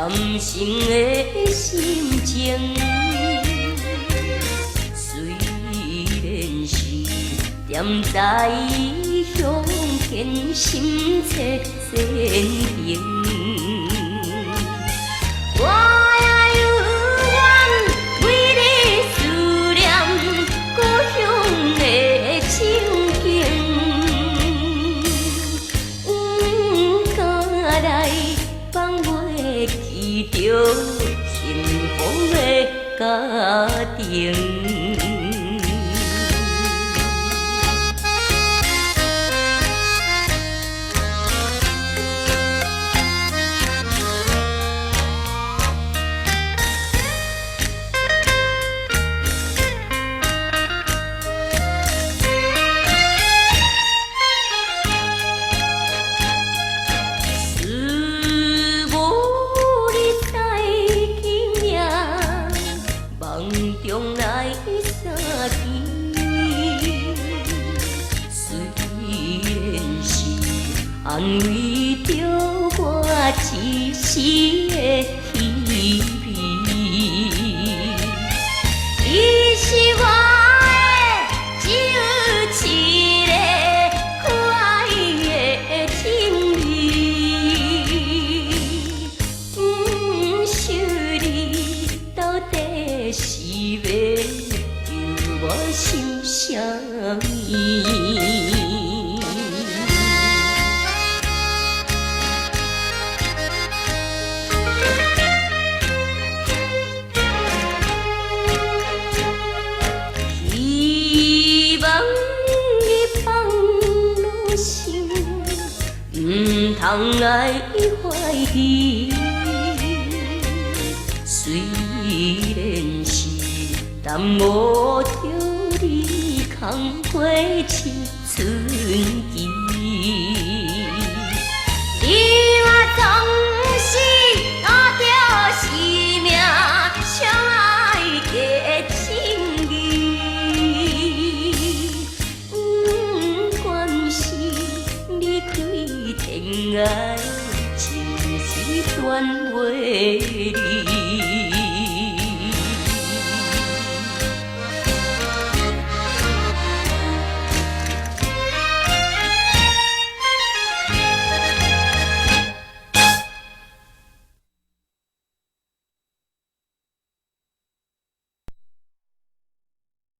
甘心的心情，虽然是踮在乡间，心切前行。我也有缘为你思念故乡的情景，敢来放袂记着幸福的家庭。中来相见，虽然是安慰着我一时的稀微，你是我的只有一个可爱的情侣，不想你到底是要叫我想啥物？希望你放落心，唔通爱怀疑。虽然是淡薄着你空花青春期，你我总是拿着生命相爱的情义，不管是离开天涯，情是断袂离。